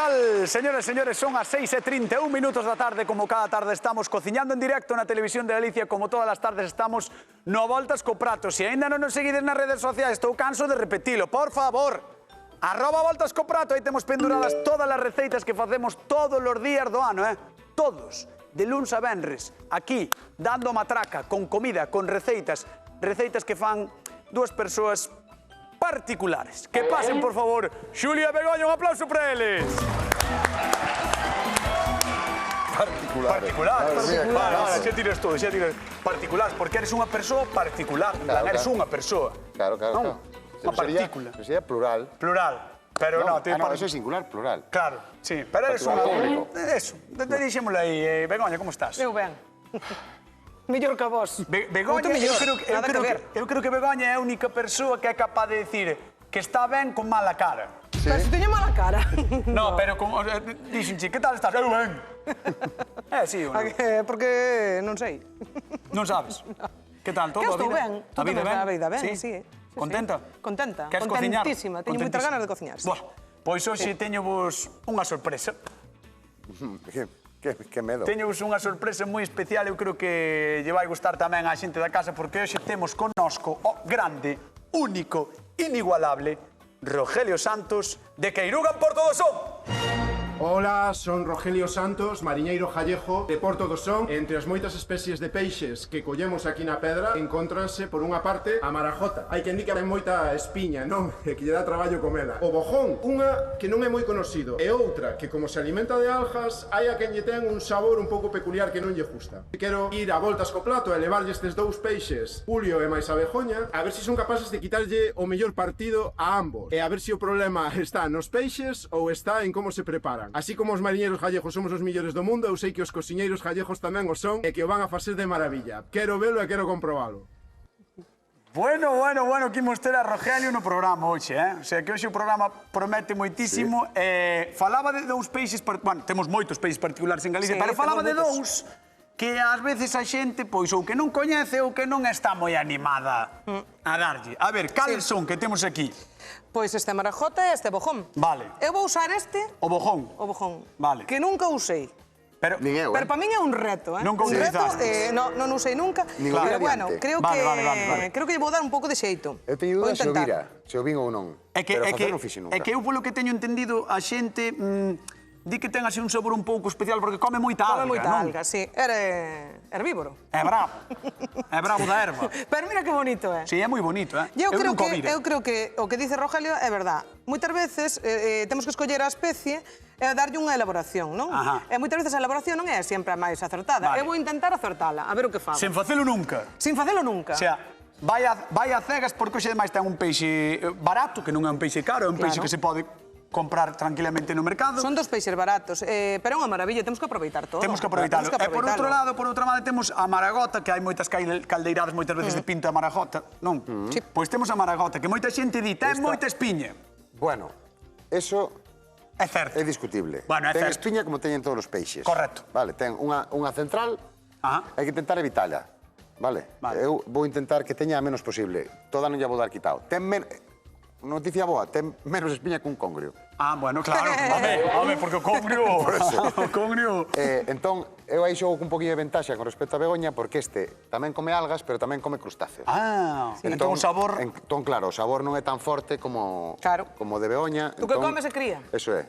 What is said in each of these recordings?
tal, señores e señores? Son as 6:31 da tarde, como cada tarde estamos cociñando en directo na Televisión de Galicia, como todas as tardes estamos no Voltas co Prato. Se aínda non nos seguides nas redes sociais, estou canso de repetilo, por favor. @Voltas co Prato, aí temos penduradas todas as receitas que facemos todos os días do ano, todos, de luns a venres, aquí, dando matraca, con comida, con receitas que fan dúas persoas particulares. Que pasen, por favor, Xulio e Begoña, un aplauso para eles. Particulares. Xa tiras todo, xa tiras. Particulares, porque eres unha persoa particular. Eres unha persoa. Claro. Unha partícula. Sería plural. Plural. Pero non, eso é singular, plural. Claro, sí. Pero eres unha... Eso, dixémoslo aí. Begoña, como estás? Eu ben. Mellor que vos. Begoña, eu creo que Begoña é a única persoa que é capaz de decir que está ben con mala cara. Pero se teño mala cara. No, pero como... Dixenche, que tal estás? Eu ben. Sí ou non? Porque non sei. Non sabes? Que tal, todo? Que estou ben. A vida ben? A vida ben, sí. Contenta? Contenta. Queres cociñar? Contentísima. Teño moitas ganas de cociñar. Pois hoxe teño vos unha sorpresa. Que medo. Teño vos unha sorpresa moi especial, eu creo que lle vai gustar tamén á xente da casa, porque hoxe temos connosco o grande, único, inigualable, Rogelio Santos, de Queiruga, en Porto do Son. Hola, son Rogelio Santos, mariñeiro gallejo de Porto do Son. Entre as moitas especies de peixes que collemos aquí na pedra encontranse, por unha parte, a marajota. Hai quen di que ten moita espiña, non? E que lle dá traballo comela. O bojón, unha que non é moi conocido, e outra que, como se alimenta de algas, hai a quen lle ten un sabor un pouco peculiar que non lle gusta. Quero ir a voltas co plato e levarlle estes dous peixes, Julio e máis a Begoña, a ver se son capaces de quitarlle o mellor partido a ambos. E a ver se o problema está nos peixes ou está en como se preparan. Así como os mariñeiros gallegos somos os millores do mundo, eu sei que os cociñeiros gallegos tamén o son e que o van a facer de maravilla. Quero velo e quero comprobalo. Bueno, que imos ter a Rogelio no programa hoxe, O sea, que hoxe o programa promete moitísimo. Falaba de dous peixes, bueno, temos moitos peixes particulares en Galicia, pero falaba de dous que ás veces a xente, pois, ou que non coñece ou que non está moi animada a darlle. A ver, cales son que temos aquí? Pois este marajota e este bojón. Vale. Eu vou usar este... O bojón? O bojón. Vale. Que nunca usei. Pero para min é un reto, Nunca utilizaste? Non usei nunca. Pero bueno, creo que lle vou dar un pouco de xeito. Eu teño dúdas se o vira, se o vin ou non. Pero facer non fixo nunca. É que eu, polo que teño entendido, a xente... Di que ten así un sabor un pouco especial porque come moita alga, non? Come moita alga, sí. Era herbívoro. É bravo. É bravo da erva. Pero mira que bonito é. Sí, é moi bonito, Eu creo que o que dice Rogelio é verdad. Moitas veces temos que escoller a especie e darlle unha elaboración, non? E moitas veces a elaboración non é sempre a máis acertada. Eu vou intentar acertala, a ver o que fago. Sen facelo nunca. Sin facelo nunca. O sea, vai a cegas porque hoxe ademais ten un peixe barato, que non é un peixe caro, é un peixe que se pode comprar tranquilamente no mercado. Son dos peixes baratos, pero é unha maravilla, temos que aproveitar todo. Temos que aproveitarlo. E por outro lado, temos a maragota, que hai moitas caldeiradas moitas veces de pinto a maragota, non? Pois temos a maragota, que moita xente di, ten moita espiña. Bueno, eso é certo. É discutible. Ten espiña como teñen todos os peixes. Correcto. Vale, ten unha central, hai que intentar evitala. Vale? Eu vou intentar que teña a menos posible. Toda non lla vou dar quitado. Ten noticia boa, ten menos espiña que un congrio. Bueno, claro. Home, porque o congrio... Entón, eu aí xogo cun poquinho de ventaxa con respecto a Begoña, porque este tamén come algas, pero tamén come crustáceos. Entón o sabor... Entón, claro, o sabor non é tan forte como de Begoña. Tú que comes e cría. Eso é.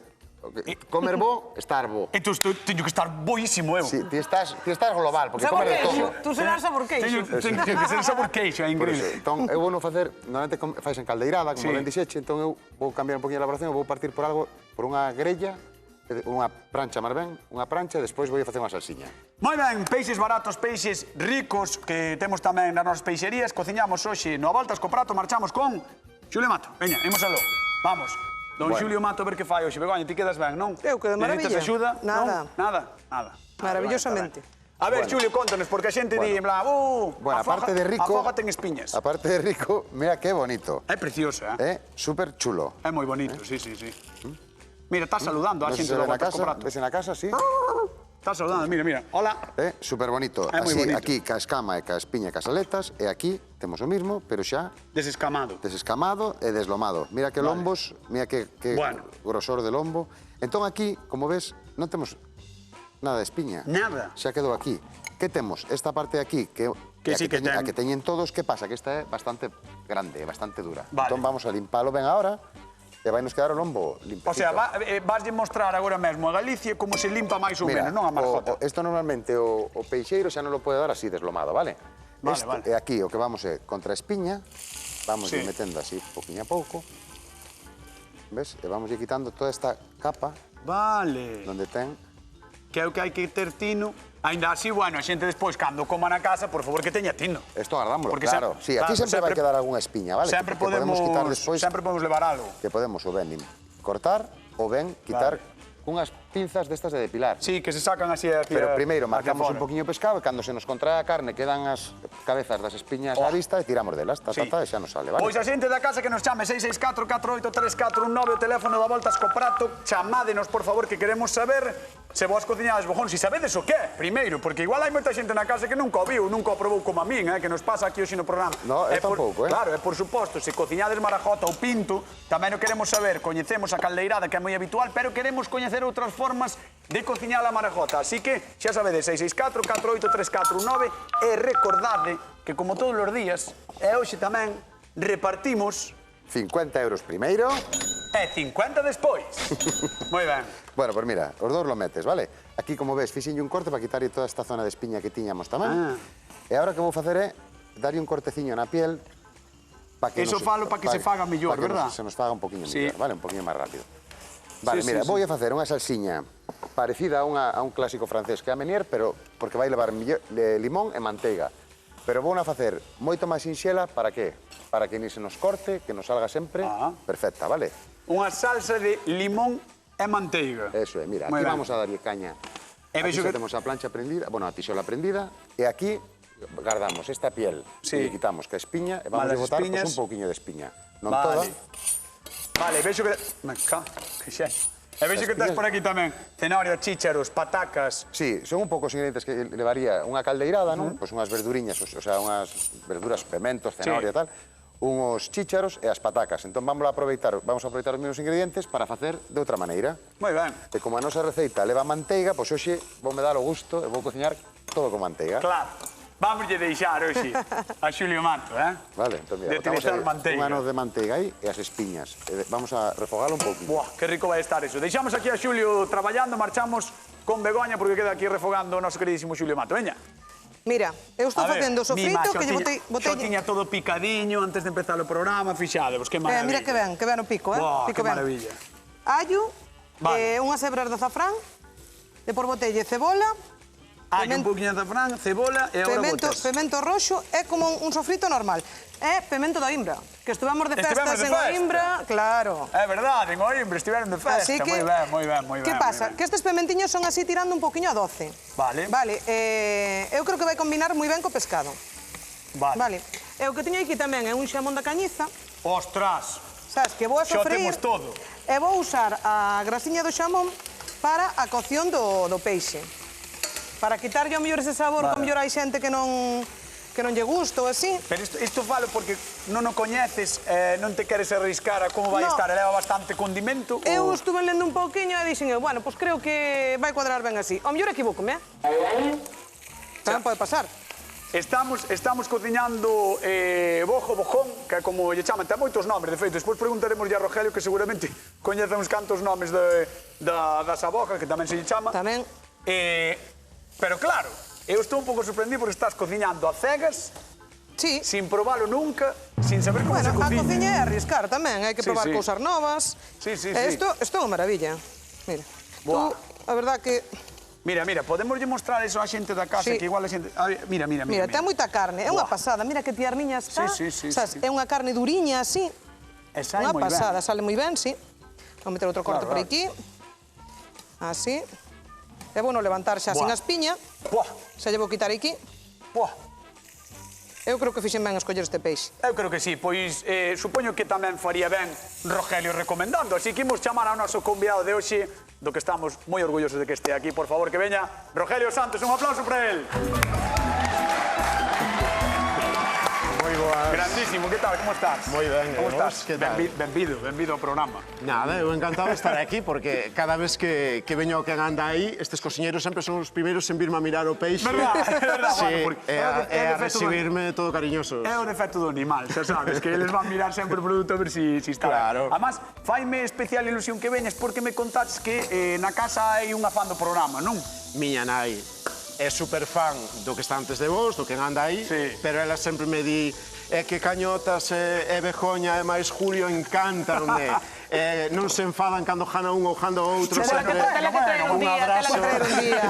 Comer bo, estar bo. Entón, teño que estar boísimo, eu. Sí, ti estás global, porque comer de todo. Tú serás sabor queixo. Teño que ser sabor queixo, é increíble. Entón, eu vou non facer, normalmente fais en caldeirada, como ben dixeche, entón eu vou cambiar un poquinho a elaboración, vou partir por algo, por unha grella, unha prancha máis ben, unha prancha, e despois vou facer unha salsiña. Moi ben, peixes baratos, peixes ricos, que temos tamén nas nosas peixerías, cociñamos hoxe no Voltas co Prato, marchamos con Xulio Mato. Veña, imos aló. Vamos. Don Xulio Mato, a ver que fai hoxe. Begoña, ti quedas ben, non? Eu quedo maravilla. Necesitas axuda? Nada. Maravillosamente. A ver, Xulio, contanos, porque a xente di, en plan, bueno, aparte de rico... A foga ten espiñas. Aparte de rico, mira que bonito. É precioso, É super chulo. É moi bonito, sí. Mira, estás saludando a xente do Voltas co Prato. Ves en a casa, sí? Está saudando, mira. Hola. Super bonito. É moi Así, bonito. aquí, ca escama e ca espiña e cas aletas, e aquí temos o mismo, pero xa Desescamado. desescamado e deslomado. Mira que lombos, mira que grosor de lombo. Entón aquí, como ves, non temos nada de espiña. Nada. Xa quedou aquí. Que temos? Esta parte de aquí, que sí que ten. a que teñen todos, que pasa? Que esta é bastante grande, bastante dura. Vale. Entón vamos a limpalo ben agora, e vai nos quedar o lombo limpecito. O sea, vaslle mostrar agora mesmo a Galicia como se limpa máis ou menos, non a marjota. Isto normalmente o peixeiro xa non lo pode dar así deslomado, vale? Vale. E aquí o que vamos é contra a espiña, vamos metendo así pouquinho a pouco, ves? E vamos quitando toda esta capa Vale. donde ten. Que é o que hai que ter tino. Ainda así, bueno, a xente despois, cando coma na casa, por favor, que teña tino. Esto agardámoslo, Porque claro. Sí, aquí sempre vai quedar algunha espiña, vale? Sempre Que podemos quitar despois. Sempre podemos levar algo. Que podemos o ben cortar ou ben quitar unhas pinzas destas de depilar. Sí, que se sacan así aquí. Pero primeiro marcamos un poquinho o pescado e cando se nos contrae a carne quedan as cabezas das espiñas á vista e tiramos delas. E xa nos sale, vale? Pois a xente da casa que nos chame 664-483419 o teléfono da Voltas co Prato. Chamádenos, por favor, que queremos saber se vos cociñades bojón, si sabedes o que, primeiro, porque igual hai moita xente na casa que nunca o viu, nunca o probou como a min, que nos pasa aquí hoxe no programa. No, é tampouco, Claro, e por suposto, se cociñades marajota ou pinto, tamén o queremos saber, coñecemos a caldeirada, que é moi habitual, pero queremos coñecer outras formas de cociñar a marajota. Así que, xa sabedes, 664-483419 e recordade que, como todos os días, e hoxe tamén, repartimos 50 euros primeiro e 50 despois. Moi ben. Bueno, pues mira, os dous lo metes, vale? Aquí, como ves, fixenlle un corte para quitarlle toda esta zona de espiña que tiñamos tamén. E agora o que vou facer é darlle un corteciño na piel para que Eso falo para que se faga mellor, verdad? Se nos faga un poquinho Sí. mellor, vale? Un poquinho máis rápido. Vale, Sí, mira, sí, vou a facer unha salsiña parecida a un clásico francés que é a Menier, pero porque vai levar limón e manteiga. Pero vou a facer moito máis sinxela, para que? Para que ni se nos corte, que nos salga sempre perfecta, vale? Unha salsa de limón e manteiga. Eso é, mira, aquí vamos a darlle caña. Aquí xa temos a plancha prendida, bueno, a tisola prendida, e aquí guardamos esta piel, e quitamos que a espiña, e vamos a botar un pouquiño de espiña. Non toda. Vale, vexo que... Que xe. E vexo que estás por aquí tamén cenorios, chícharos, patacas... Sí, son un pouco os ingredientes que levaría unha caldeirada, non? Pois unhas verduriñas, o sea, unhas verduras, pementos, cenoria e tal, uns chícharos e as patacas. Entón vamos a aproveitar os mesmos ingredientes para facer de outra maneira. Moi ben. E como a nosa receita leva manteiga, pois hoxe voume dar o gusto e vou cociñar todo con manteiga. Claro. Vamos a deixar hoxe a Xulio Mato, Vale, entón mira, de utilizar manteiga. Unha noz de manteiga aí e as espiñas. Vamos a refogalo un pouquinho. Buah, que rico vai estar eso. Deixamos aquí a Xulio traballando, marchamos con Begoña porque queda aquí refogando o noso queridísimo Xulio Mato. Veña. Mira, eu estou facendo sofrito que lle botei... Xo tiña todo picadiño antes de empezar o programa, fixadevos, que maravilla. Mira que ben o pico, Buah, pico que maravilla. Allo, unhas hebras de azafrán, de por botelle cebola, un pouquinho de azafrán, cebola e agora botas. Pemento roxo, é como un sofrito normal. É pemento da Imbra, que estuvemos de festas en Oimbra, claro. É verdade, en Oimbra estiveron de festa. Así que, moi ben. Que pasa? Que estes pementiños son así tirando un poquinho a doce. Vale. Vale, eu creo que vai combinar moi ben co pescado. Vale. E o que teño aquí tamén é un xamón da cañiza. Ostras. Sabes, que vou a sofrir... Xo temos todo. E vou usar a grasiña do xamón para a cocción do peixe. Para quitarlle ao mellor ese sabor, que ao mellor hai xente que non lle gusta ou así. Pero isto falo porque non o coñeces, non te queres arriscar a como vai estar, leva bastante condimento. Eu estuve lendo un pouquiño e dixen, bueno, pois creo que vai cuadrar ben así. Ao mellor equivócome, Tamén pode pasar. Estamos cociñando bojón, que é como lle chaman, ten moitos nomes, de feito. Despois preguntaremos a Rogelio, que seguramente coñece uns cantos nomes da saboja, que tamén se lle chama. Tamén. Pero claro, eu estou un pouco sorprendido porque estás cociñando a cegas, sin probalo nunca, sin saber como se cociña. A cociña é arriscar tamén, hai que probar cousas novas. Sí. Isto é unha maravilla. Mira, tú, a verdad que... Mira, podemos mostrar eso á xente da casa, que igual a xente... Mira. Mira, ten moita carne, é unha pasada, mira que tiarniña está. Sí. É unha carne duriña así. Unha pasada, sale moi ben, sí. Vou meter outro corte por aquí. Así. É bueno levantar xa sin a espiña. Xa lle vou quitar aquí. Eu creo que fixen ben a escoller este peixe. Eu creo que sí, pois supoño que tamén faría ben Rogelio recomendando, así que imos chamar ao noso convidado de hoxe, do que estamos moi orgullosos de que este aquí, por favor, que veña Rogelio Santos, un aplauso para él. Moi boas. Grandísimo, que tal, como estás? Moi ben, como vos, estás? que tal? Benvido ao programa. Nada, eu encantado de estar aquí porque cada vez que veño quen anda aí, estes cociñeiros sempre son os primeiros en virme a mirar o peixe. Verdad, verdad, Sí, bueno, porque e a recibirme todo cariñosos. É o defecto do animal, xa sabes, que eles van mirar sempre o produto a ver si está Claro. ben. Además, faime especial ilusión que veñes porque me contaches que na casa hai unha fan do programa, non? Miña nai é super fan do que está antes de vos, do que anda aí, Sí. pero ela sempre me di que Cañotas e Begoña e máis Julio encantanme. Non se enfadan cando jana un ou jana outro. Tela que traer un día, tela que traer un día.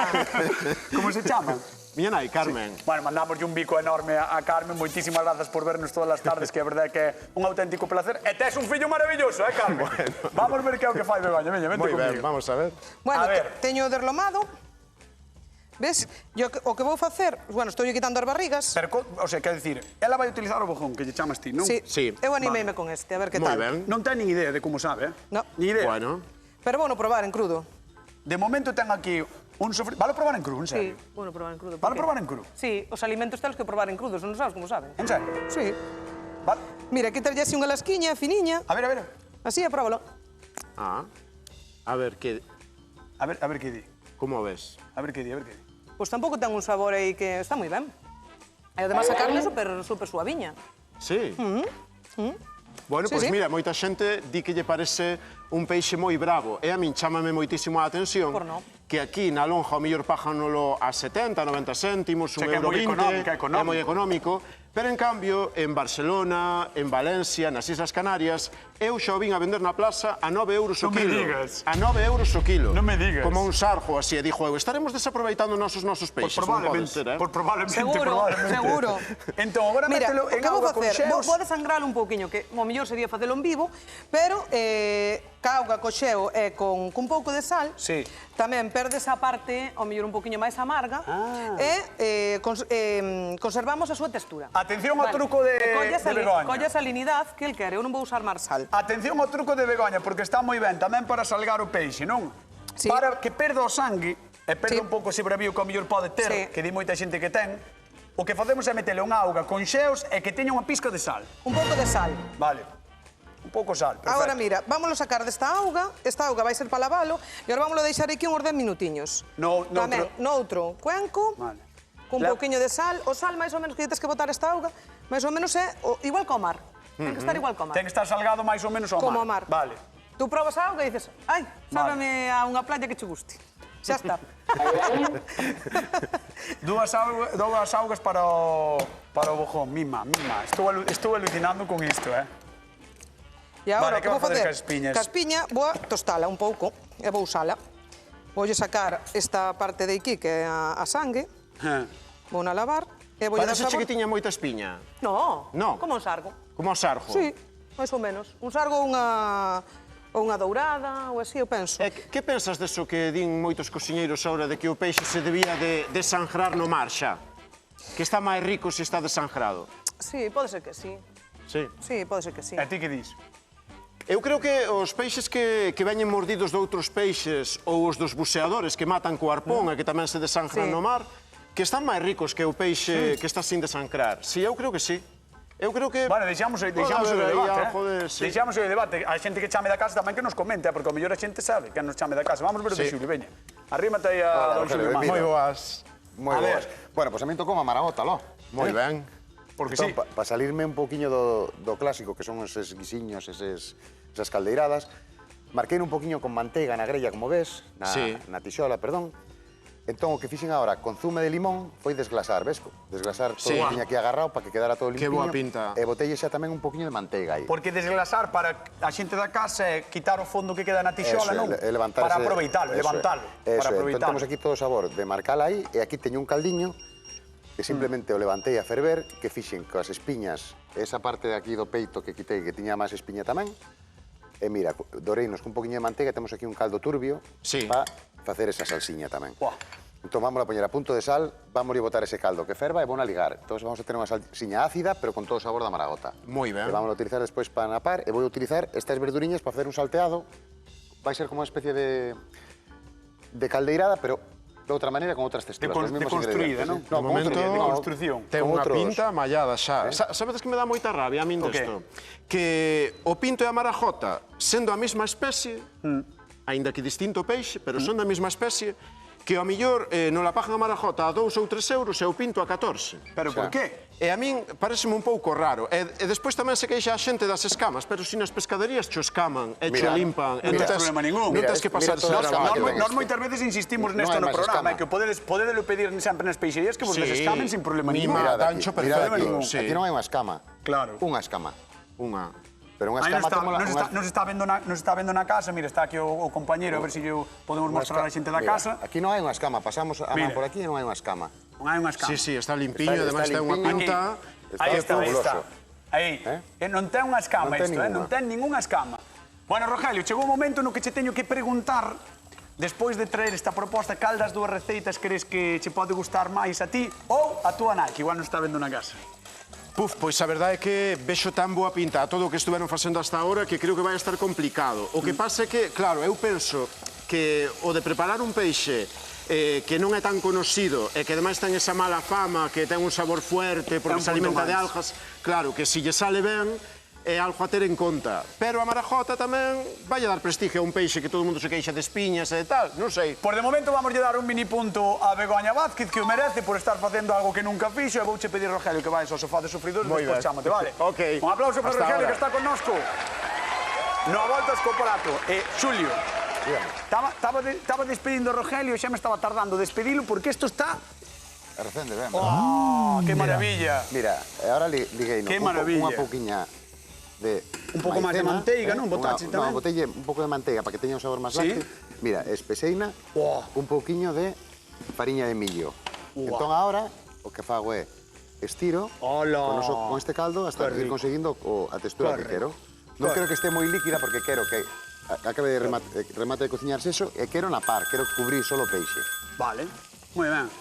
Como se chama? Miña nai, Carmen. Bueno, mandamos un bico enorme a Carmen. Moitísimas grazas por vernos todas as tardes, que a verdade é que é un auténtico placer. E tes un fillo maravilloso, Carmen? Vamos ver que é o que fai Begoña. Veña, vente Moi ben, comigo. vamos a ver. Bueno, A ver. teño derlomado. Ves? O que vou facer, bueno, estou quitando as barrigas. Pero, o sea, quer dicir, ela vai utilizar o bojón que lle chamas ti, non? Sí, Sí. eu animeime con este, a ver que Moi tal. ben. Non ten nin idea de como sabe, No. Ni idea. Bueno, Pero bueno, probar en crudo. De momento ten aquí un sofrito. Vale probar en cru, en Sí, serio? bueno, probar en crudo. Vale porque- probar en cru? Sí, os alimentos telos que probar en crudos, non sabes como saben. En serio? Sí. Vale. Mira, quitarlle así unha lasquiña, finiña. A ver. Así, apróbalo. a ver que... A ver que di. Como ves? A ver que di. Pois tampouco ten un sabor aí que está moi ben. E además a carne é super suaviña. Sí. Bueno, Sí, pois sí. mira, moita xente di que lle parece un peixe moi bravo. E a min chámame moitísimo a atención Por no. que aquí na lonja o mellor pájanolo a 70, 90 céntimos, O sea, un que é euro moi 20, económico. é moi económico. Pero, en cambio, en Barcelona, en Valencia, nas Islas Canarias, eu xa o vin a vender na plaza a 9 euros o Non me kilo. digas. A 9 euros o kilo. Non me digas. Como un sarjo, así. E dixo eu, estaremos desaproveitando nosos Pois peixes. Non pode probablemente, ser, Seguro, seguro. Entón, agora Mira, mételo o en que vou auga con facer? xeos. Vou desangralo un pouquiño, que o mellor sería facelo en vivo, pero ca auga co xeo e con pouco de sal, Sí. tamén perde esa parte, o mellor un pouquiño máis amarga, e conservamos a súa textura. Atención ao truco de Begoña. Colla a salinidade que el quere, eu non vou usar máis sal. Atención ao truco de Begoña, porque está moi ben tamén para salgar o peixe, non? Sí. Para que perda o sangue e perda Sí. un pouco ese bravío que o mellor pode ter, Sí. que di moita xente que ten, o que facemos é metele unha auga con xeos e que teña unha pizca de sal. Un pouco de sal. Vale. Un pouco sal, perfecto. Agora, mira, vámoslo sacar desta auga, esta auga vai ser para lavalo, e agora vámoslo deixar aquí uns 10 minutiños. Tamén, noutro cuenco, Vale. cun pouquiño de sal. O sal, máis ou menos, que tens que botar esta auga, máis ou menos é igual que o mar. Ten que estar igual que o mar. Ten que estar salgado máis ou menos ao mar. Como o mar. Vale. Tú probas a auga e dices, ai, sábame a unha playa que che guste. Xa está. Dúas augas para o bojón, mima. Estou alucinando con isto, E agora, Vale, que que vou vai facer facer? cas piñas? Cas piña, vou a tostala un pouco, e vou usala. Voulle sacar esta parte de aquí, que é a sangue, vou na lavar, e voulle dar Parece sabor. que tiña moita espiña. No, No. como un sargo. Como o sarjo. Sí, máis ou menos. Un sargo ou unha dourada, ou así, eu penso. E que pensas deso que din moitos cociñeiros ahora de que o peixe se debía de desangrar no mar xa? Que está máis rico se está desangrado. Sí, pode ser que sí. Sí. Sí, pode ser que sí. E ti que dis? Eu creo que os peixes que veñen mordidos de outros peixes ou os dos buceadores que matan co arpón e que tamén se desangran Sí. no mar, que están máis ricos que o peixe que está sin desangrar. Sí, eu creo que sí. Eu creo que... Bueno, deixamos o Pode debate, haber aí algo de- sí. Deixamos o debate. A xente que chame da casa tamén que nos comente, porque o mellor a xente sabe que nos chame da casa. Vamos ver o de Sí. Xulio, veña. Arrímate aí a don Rogelio, Xulio. benvido. Moi boas. Moi A ver. boas. Bueno, pois a min tocou a marabota, lo. Moi ben. Porque sí. Entón, para salirme un poquinho do clásico, que son eses guisiños, esas caldeiradas, marquei un poquinho con manteiga na grella, como ves, Sí. na tixola, perdón. Entón, o que fixen agora, con zume de limón, foi desglasar, ves? Desglasar todo Sí. o que tiña aquí agarrado para que quedara todo Que limpiño. boa pinta. E botelle xa tamén un poquinho de manteiga aí. Porque desglasar para a xente da casa é quitar o fondo que queda na tixola, non? levantarse... Para aproveitalo, Eso é. levantalo. Eso Para é. Entón aproveitalo. temos aquí todo o sabor de marcala aí, e aquí teño un caldiño que simplemente o levantei a ferver, que fixen coas espiñas, esa parte de aquí do peito que quitei, que tiña máis espiña tamén, e mira, doreinos con un poquinho de manteiga, temos aquí un caldo turbio Sí. para facer esa salsiña tamén. Buah. Entón, vamos a poñer a punto de sal, vamos a botar ese caldo que ferva e vamos a ligar. Entón, vamos a ter unha salsiña ácida, pero con todo o sabor da maragota. Moi ben. E vamos a utilizar despois para napar, e vou utilizar estas verduriñas para facer un salteado. Vai ser como unha especie de caldeirada, pero de outra maneira, con outras texturas. Deconstruída, non? No, De momento, de construcción. Ten unha outros. pinta mallada xa. Sabedes que me dá moita rabia a min desto? Que o pinto e a marajota, sendo a mesma especie, aínda que distinto peixe, pero son da mesma especie, que ao millor non la pagan a marajota a 2 ou 3 euros e o pinto a 14. Pero por qué? E a min pareceme un pouco raro. E despois tamén se queixa a xente das escamas, pero si nas pescaderías cho escaman e cho limpan. Non tens problema ningún. Non tens que pasar mira todas as traballo. máquinas. Nós moitas veces insistimos Non nesto hai no máis programa, escama. que podedelo pedir sempre nas peixerías que vos les escamen sin problema ningún. Mima, Mirad dancho aquí, mirad perfecto. aquí. Sí. Aquí non hai unha escama. Claro. Unha escama. Unha. Pero unha Aí escama témola... nos está vendo na casa, mira, está aquí o compañero, a ver se yo podemos mostrar a xente da Mira, casa. aquí non hai unha escama, pasamos a Mira. man por aquí e non hai unha escama. Non hai unha escama. Sí, sí, está limpiño, Está- ademais está ten unha limpiño. pinta... Aí está, aí fabuloso. está. Aí. Non ten unha escama Non ten isto, non ningunha. ten ningunha escama. Bueno, Rogelio, chegou un momento no que che teño que preguntar, despois de traer esta proposta, cal das dúas receitas crees que che pode gustar máis a ti ou a túa nai, que igual non está vendo na casa? Puf, pois a verdade é que vexo tan boa pinta a todo o que estuveron facendo hasta ahora que creo que vai estar complicado. O que pasa é que, claro, eu penso que o de preparar un peixe que non é tan conocido e que ademais ten esa mala fama, que ten un sabor fuerte porque un se alimenta punto de máis. algas, claro, que si lle sale ben é algo a ter en conta. Pero a marajota tamén vai a dar prestigio a un peixe que todo o mundo se queixa de espiñas e tal, non sei. Por de momento vamos a dar un mini punto a Begoña Vázquez, que o merece por estar facendo algo que nunca fixo, e vouche pedir, Rogelio, que vais ao sofá de sofridores, Moi despois ben. chámote, vale? Ok. Un aplauso para Hasta Rogelio, ahora. que está connosco. No a voltas co prato. Xulio, estaba despedindo a Rogelio e xa me estaba tardando despedilo porque isto está... Recende ben. ¡Oh, qué maravilla! Mira, ahora liguei Qué maravilla. unha pouquiña de Un pouco máis de maicena, manteiga, non? Botache tamén? Botelle un pouco de manteiga para que teña un sabor máis Sí. lácteo. Mira, espeseina, un pouquiño de fariña de millo. Entón agora o que fago é estiro Hola. con este caldo hasta Qué ir rico. conseguindo a textura Qué que quero. Non quero que este moi líquida porque quero que acabe de remate de cociñarse eso e quero napar, quero cubrir solo o peixe. Vale, moi ben.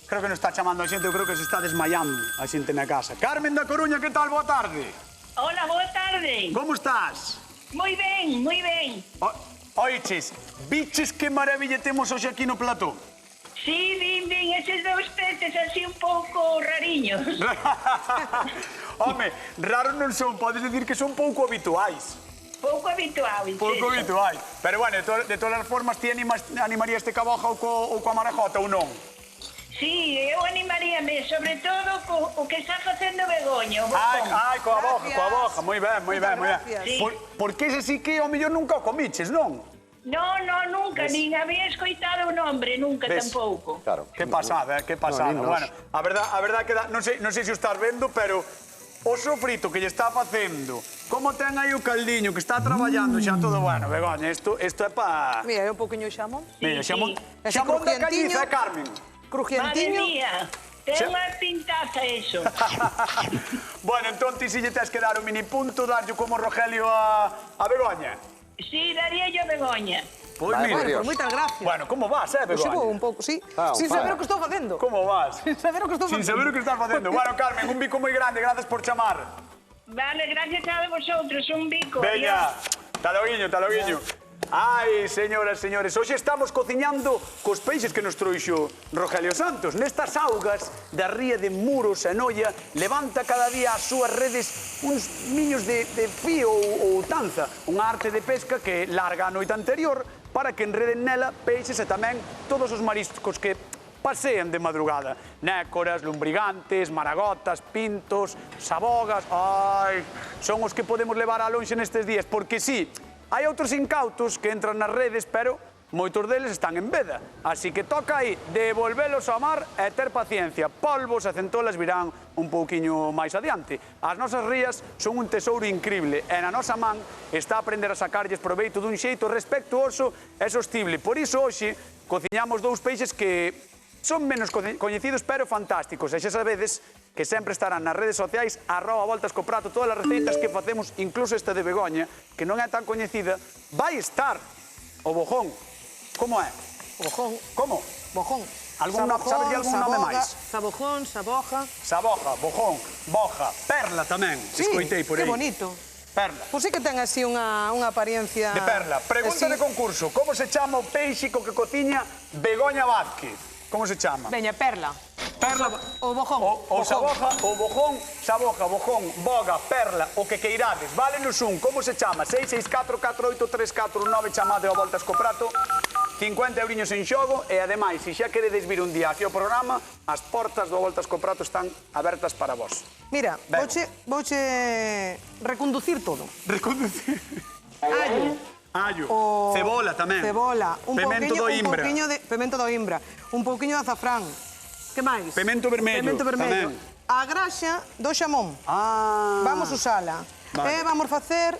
Creo que non está chamando a xente, eu creo que se está desmayando a xente na casa. Carmen da Coruña, que tal? Boa tarde. Hola, boa tarde. Como estás? Moi ben, moi ben. Oiches, biches que maravilla temos hoxe aquí no plató. Sí, vin, eses dous peces así un pouco rariños. Home, raros non son, podes dicir que son pouco habituais. Pouco habitual. Pouco habituais. Pero, bueno, de todas as formas, ti animarías este caboja ou coa marajota ou non? Sí, eu animaríame, sobre todo o que está facendo Begoña. o bocón. Ai, coa boja, moi ben, moi ben, moi ben. Sí. Porque ese sí que ao mellor nunca o comiches, non? No, nunca, nin había escoitado o nombre, nunca Ves? tampouco. Claro. Que pasada, que pasada. No, Bueno, a verdad que non sei se o estás vendo, pero o sofrito que lle está facendo, como ten aí o caldiño que está traballando xa todo, bueno, Begoña, isto é pa... Mira, é un pouquiño de xamón. Mira, sí. xamón da Crujientiño. Calliza, Carmen. Madre Crujientiño. mía, ten unha pintaza eso. Bueno, entón ti si lle tes que dar un mini punto, darlle como Rogelio a Begoña. Sí, daría yo a Begoña. Pois Vale, mira. por Dios. Pues moitas gracias. Bueno, como vas, Pois Begoña? un pouco, sí. Ah, Sin para. saber o que estou facendo. Como vas? Sin saber o que estou Sin facendo. saber o que estás facendo. Bueno, Carmen, un bico moi grande, gracias por chamar. Vale, gracias a vosotros, un bico. Veña, Adiós. taloguiño. Ai, señoras, señores, hoxe estamos cociñando cos peixes que nos trouxo Rogelio Santos. Nestas augas da ría de Muros e Noia levanta cada día as súas redes uns miños de fío ou tanza, unha arte de pesca que larga a noite anterior para que enreden nela peixes e tamén todos os mariscos que pasean de madrugada. Nécoras, lumbrigantes, maragotas, pintos, sabogas... Ai, son os que podemos levar a lonxe nestes días, porque sí, hai outros incautos que entran nas redes, pero moitos deles están en veda. Así que toca aí devolvelos ao mar e ter paciencia. Polvos e centolas virán un pouquiño máis adiante. As nosas rías son un tesouro incrible e na nosa man está a aprender a sacarlles proveito dun xeito respectuoso e sostible. Por iso hoxe cociñamos dous peixes que son menos coñecidos, pero fantásticos. E xa sabedes que sempre estarán nas redes sociais @voltas co prato todas as receitas que facemos, incluso esta de Begoña, que non é tan coñecida, vai estar o bojón. Como é? O bojón. Como? Bojón. Sabes algún nome máis? Sabojón, saboja. Saboja, bojón, boja, perla tamén. Sí, Escoitei por que aí. bonito. Perla. Pois sí que ten así unha apariencia... De perla. Pregunta de concurso. Como se chama o peixe co que cociña Begoña Vázquez? Como se chama? Veña, perla. Perla. O bojón. O saboja, o bojón, saboja, bojón, boga, perla, o que queirades. Válenos un. Como se chama? 664-4834-9, chamade ao Voltas co Prato. 50 euriños en xogo e, ademais, se xa queredes vir un día aquí ao programa, as portas do Voltas co Prato están abertas para vos. Mira, vouche reconducir todo. Reconducir. Allo. Allo. O Cebola tamén. Cebola. Pemento do Imbra. Pemento do Imbra. Un pouquiño de azafrán. Que máis? Pemento vermello. Pemento vermello. Tamén. A graxa do xamón. Vamos usala. Vale. E vamos facer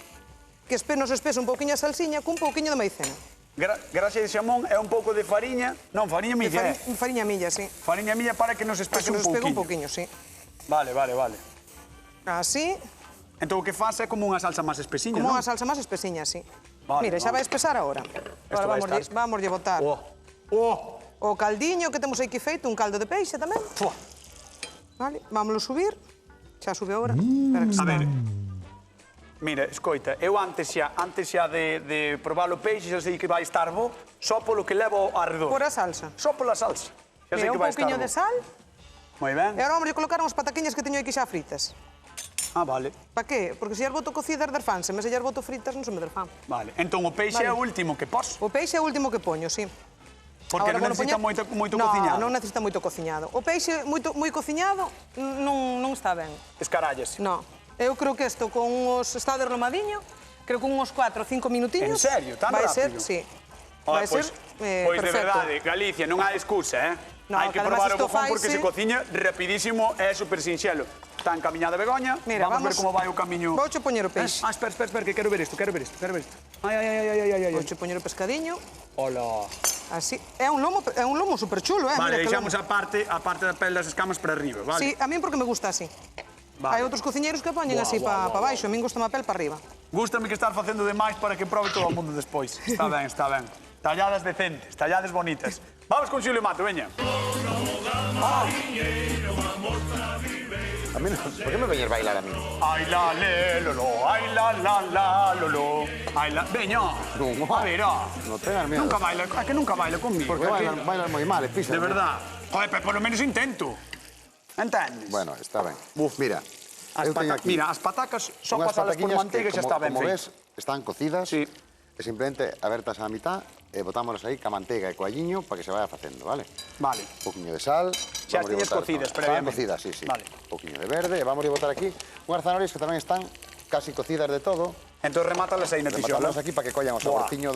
que nos espese un pouquiño a salsiña cun pouquiño de maicena. Graxa de xamón é un pouco de fariña. Non, fariña milla, Fariña milla, sí. Fariña milla para que nos espese un pouquiño. Un pouquiño, sí. Vale. Así. Entón o que faz é como unha salsa máis espesiña, Como non? unha salsa máis espesiña, sí. Vale, Mira, xa vai espesar agora. Agora vamos lle botar o caldiño que temos aquí feito, un caldo de peixe tamén. Vale, vámoslo subir. Xa sube agora. A ver. Mira, escoita, eu antes xa de probar o peixe, xa sei que vai estar bo, só polo que levo ao arredor. Por a salsa. Só pola salsa. Xa sei Mira, que un vai estar pouquiño bo. de sal. Moi ben. E agora vamos a colocar unhas pataquiñas que teño aquí xa fritas. Vale. Pa que? Porque se as boto cocidas derfanse, mas se as boto fritas non se me derfan. Vale. Entón o peixe é o último que pos. O peixe é o último que poño, sí. Porque non necesita moito cociñado. Non necesita moito cociñado. O peixe moi cociñado non está ben. Escarallas. Non. Eu creo que isto con está derramadiño, creo que uns 4 ou 5 minutiños. En serio? Tan vai rápido? Ser, sí. Vai ser Pois de perfecto. verdade, Galicia, non hai excusa, No, hai que que además probar o isto bofón porque faise- se cociña rapidísimo e é super sinxelo. Está encamiñada Begoña, Mira, vamos ver como vai o camiño. Vouche poñer o peixe. Espera, que quero ver isto. Ai. Vouche poñer o pescadiño. Hola. Así. É un lomo super chulo, Vale, Mira que deixamos lomo. a parte da pele das escamas para arriba, vale? Sí, a min porque me gusta así. Vale. Hai outros cociñeiros que poñen así para baixo, a min gusta a pel para arriba. Gústame que estar facendo demais para que prove todo o mundo despois. Está ben. Talladas decentes, talladas bonitas. Vamos con Xulio Mato, veña. A mí non, por que me veñes bailar a mí? Ai la le lo lo, ai la lo lo. Ai la, veña. Non, A ver, non tengas miedo. Nunca baila, é que nunca baila conmigo. Porque é que- bailas moi mal, pisa. De verdad. Joder, pero por lo menos intento. Entendes? Bueno, está ben. Mira, eu teño aquí Mira, as patacas só unhas pasadas por pataquiñas manteiga que, xa está ben como feito. ves, están cocidas. Sí. E simplemente abertas á mitad e botámolas aí ca manteiga e coalliño para que se vaya facendo, vale? Vale. Un poquinho de sal. Xa vamos a tiñas botar- cocidas Están previamente. cocidas, sí. Vale. Un poquinho de verde e vamos a botar aquí unhas zanahorias que tamén están casi cocidas de todo. Entón remátalas aí na tixola. Rematámolas aquí para que collan o Buah. saborciño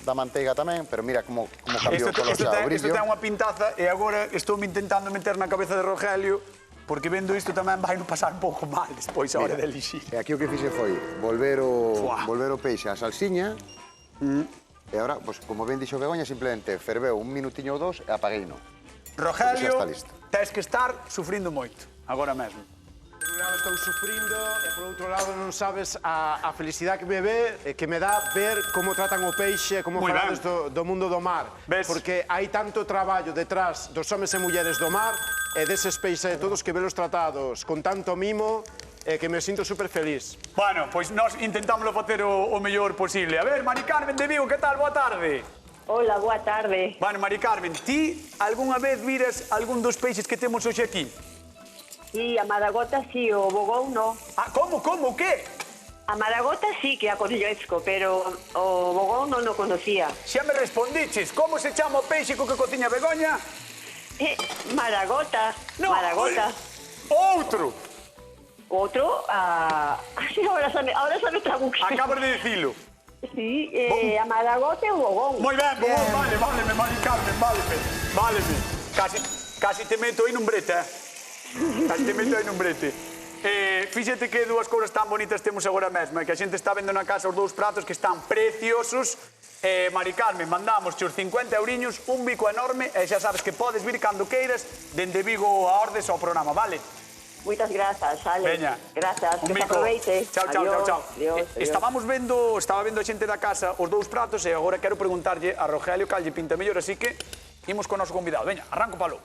da manteiga tamén, pero mira como cambiou o color xa, o Isto brillo. ten unha pintaza e agora estou me intentando meter na cabeza de Rogelio porque vendo isto tamén vai no pasar un pouco mal despois a hora de elixir. E aquí o que fixe foi volver Buah. o peixe á salsiña. E agora, pues, como ben dixo Begoña, simplemente ferveu un minutiño ou dos e apagueino. Rogelio, Xa está listo. tes que estar sufrindo moito, agora mesmo. Por un lado estou sufrindo e por outro lado non sabes a felicidade que me ve, que me dá ver como tratan o peixe, como Moi falades ben. do mundo do mar. Ves? Porque hai tanto traballo detrás dos homes e mulleres do mar e deses peixes de todos que velos tratados con tanto mimo que me sinto super feliz. Bueno, pois nós intentámoslo facer o mellor posible. A ver, Mari Carmen de Vigo, que tal? Boa tarde. Hola, boa tarde. Bueno, Mari Carmen, ti algunha vez viras algún dos peixes que temos hoxe aquí? Sí, a Maragota sí, o Bogón no. Ah, como, o que? A Maragota sí que a coñezco, pero o Bogón non o conocía. Xa me respondiches, como se chama o peixe co que cociña Begoña? Maragota, No, Maragota. Outro. Outro, sí, ahora xa me trabuqué. Acabas de dicilo. Sí, a Maragota e o Bogón. Moi ben, váleme, Mari Carmen, váleme. Casi te meto aí nun brete, Fíxate que dúas cousas tan bonitas temos agora mesmo, que a xente está vendo na casa os dous pratos que están preciosos. Mari Carmen, mandamos os 50 euriños, un bico enorme, e xa sabes que podes vir cando queiras, dende Vigo a Ordes ao programa, vale? Moitas grazas, Ale. Veña. Grazas, Un que se bico. aproveite. Chao. Adiós. Estaba vendo a xente da casa os dous pratos e agora quero preguntarlle a Rogelio cal lle pinta mellor, así que imos con o noso convidado. Veña, arranco palo.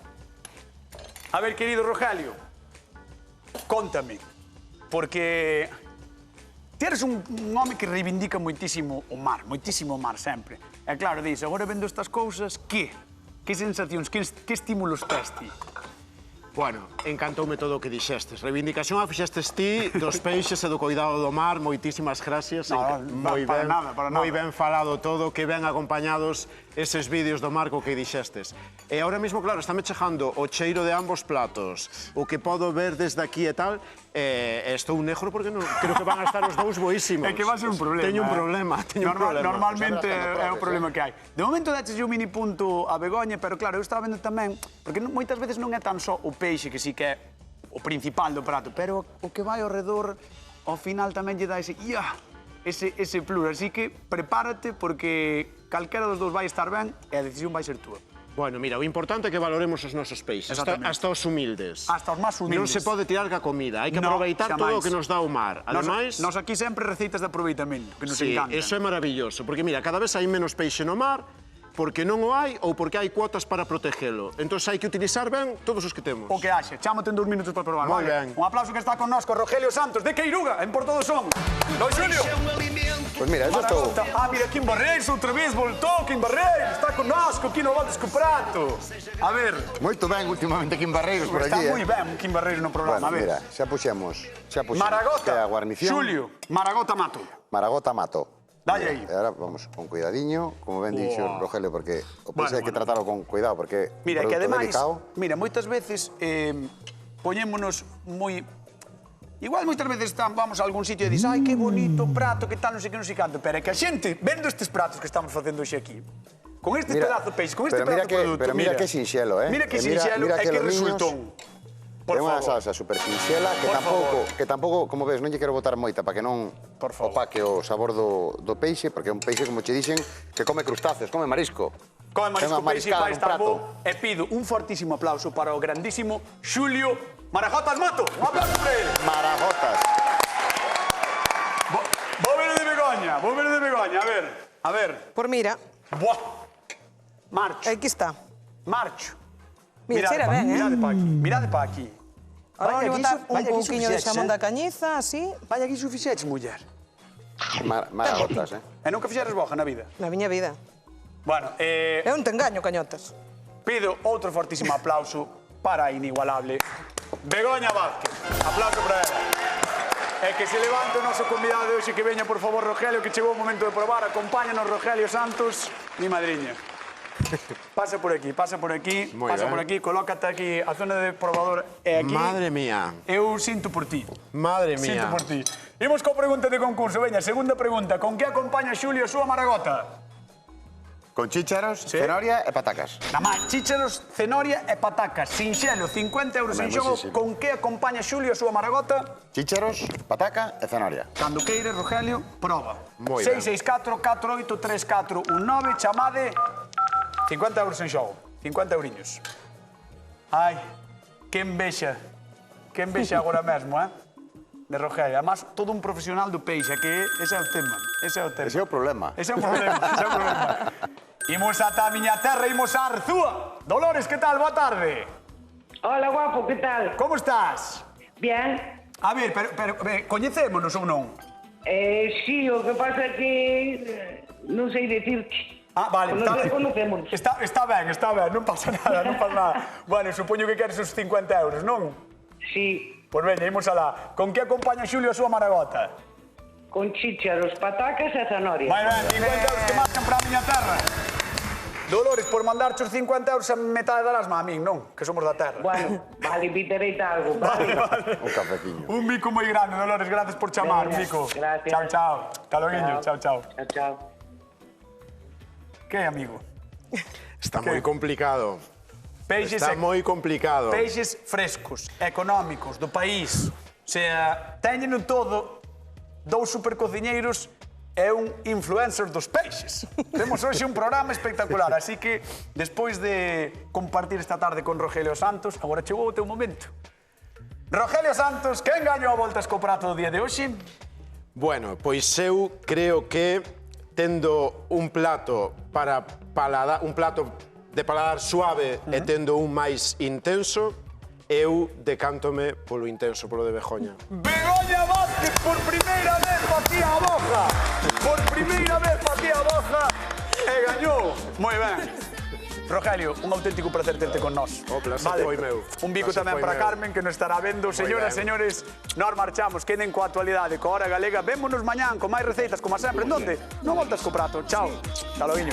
A ver, querido Rogelio, cóntame, porque ti eres un home que reivindica moitísimo o mar sempre. E claro, dis, agora vendo estas cousas, que? Que sensacións, que estímulos tes ti? Bueno, encantoume todo o que dixestes. Reivindicación a fixestes ti dos peixes e do cuidado do mar. Moitísimas gracias. Moi ben falado todo, que ben acompañados eses vídeos do mar co que dixestes. E ahora mesmo, claro, estáme chegando o cheiro de ambos platos, o que podo ver desde aquí e tal, estou negro porque creo que van a estar os dous boísimos. É que va a ser un problema. Teño un problema. Normalmente é o problema que hai. De momento daches un mini punto a Begoña, pero claro, eu estaba vendo tamén, porque moitas veces non é tan só o peixe que sí que é o principal do prato, pero o que vai ao redor, ao final tamén lle dá ese plus. Así que prepárate porque calquera dos dous vai estar ben e a decisión vai ser túa. Bueno, mira, o importante é que valoremos os nosos peixes, hasta os humildes. Hasta os máis humildes. Non se pode tirar ca comida, hai que aproveitar todo o que nos dá o mar. Ademais, nos aquí sempre receitas de aproveitamento, que nos encantan. Sí, eso é maravilloso, porque mira, cada vez hai menos peixe no mar, porque non o hai ou porque hai cuotas para protegelo. Entón hai que utilizar ben todos os que temos. O que haxe, chámote en 2 minutos para probar. Moi ben. Un aplauso que está connosco, Rogelio Santos, de Queiruga, en Porto do Son. Don Xulio. Pois mira, eso estou... Mira, Kim Barreiros outra vez voltou, Kim Barreiros, está connosco aquí no Voltes co Prato. A ver... Moito ben últimamente Kim Barreiros por aquí, Está moi ben Kim Barreiros no programa, a ver. Mira, xa puxemos Maragota, que é a guarnición. Xulio, Maragota mato. Maragota mato. Dalle aí. E agora vamos con cuidadiño, como ben dixo Rogelio, porque o peixe hai que tratarlo con cuidado, porque mira, que ademais, delicado. Mira, moitas veces poñémonos moi... Igual moitas veces vamos a algún sitio e dis, ai, que bonito prato, que tal, non sei que, non sei canto, pero é que a xente, vendo estes pratos que estamos facendo hoxe aquí, con este pedazo de peixe, con este pedazo de produto, pero mira que sinxelo, Mira que sinxelo e que resultón. É unha salsa super sinxela que tampouco, como ves, non lle quero botar moita para que non opaque o sabor do peixe, porque é un peixe, como che dixen, que come crustáceos, come marisco. Come marisco, peixe, vai estar bo. E pido un fortísimo aplauso para o grandísimo Xulio Marajotas Mato. Un aplauso para ele. Marajotas. Vou ver de Begoña, a ver. Por mira. Buah. Marcho. Aquí está. Marcho. Mira, cheira ben, Mirade pa aquí. Ahora vou botar un pouquiño de xamón da cañiza, así. Vaya que fixeches, muller. Marajotas, E nunca fixeres boja na vida? Na miña vida. Bueno, Eu non te engaño, cañotas. Pido outro fortísimo aplauso para a inigualable Begoña Vázquez. Aplauso para ela. E que se levante o noso convidado de hoxe, que veña, por favor, Rogelio, que chegou o momento de probar. Acompáñanos, Rogelio Santos, mi madriña. Pasa por aquí, colócate aquí a zona de probador e aquí. Madre mía. Eu sinto por ti. Madre mía. Sinto por ti. Imos coa pregunta de concurso. Veña, segunda pregunta. Con que acompaña Xulio a súa maragota? Con chícharos, cenoria e patacas. Na máis, chícharos, cenoria e patacas. Sinxelo, 50 euros en xogo. Con que acompaña Xulio a súa maragota? Chícharos, pataca e cenoria. Cando queires, Rogelio, proba. Moi ben. 664-483419, chamade 50 euros en xogo. 50 euriños. Ai, que envexa. Que envexa agora mesmo, de Rogelio. Además, todo un profesional do peixe, que ese é o tema. Ese é o problema. Imos ata a miña terra, imos a Arzúa. Dolores, que tal? Boa tarde. Hola, guapo, que tal? Como estás? Bien. A ver, pero coñecémonos ou non? Sí, o que pasa é que non sei decirte. Ah, vale. Conocémonos. Está ben, non pasa nada, Bueno, supoño que queres os 50 euros, non? Sí. Pois veña, imos alá. Con que acompaña Xulio a súa maragota? Con chícharos, patacas e zanahoria. Vai ben, 50 euros que marcan para a miña terra. Dolores, por mandarche os 50 euros a metade darás má a min, non? Que somos da terra. Bueno, vale, invitarei algo. Vale. Un cafeciño. Un mico moi grande, Dolores, gracias por chamar, Venga, mico. gracias. Chao. Hasta loguiño, chao. Chao. Que, amigo? Está moi complicado. Peixes Está moi complicado. Peixes frescos, económicos, do país. O sea, teñeno todo, dous supercociñeiros e un influencer dos peixes. Temos hoxe un programa espectacular, así que, despois de compartir esta tarde con Rogelio Santos, agora chegou o teu momento. Rogelio Santos, quen gañou a Voltas co Prato do día de hoxe? Bueno, pois eu creo que tendo un plato para paladar, un plato de paladar suave e tendo un máis intenso, eu decántome polo intenso, polo de Begoña. Begoña Vázquez por primeira vez facía a boja. Por primeira vez facía a boja e gañou. Moi ben. Rogelio, un auténtico placer terte con nós. O placer foi meu. Un bico tamén para Carmen, que nos estará vendo. Señoras, señores, nós marchamos. Queden coa actualidade, coa Hora Galega. Vémonos mañán con máis receitas, como sempre. En donde? Non voltas co prato. Chao. Hasta logo.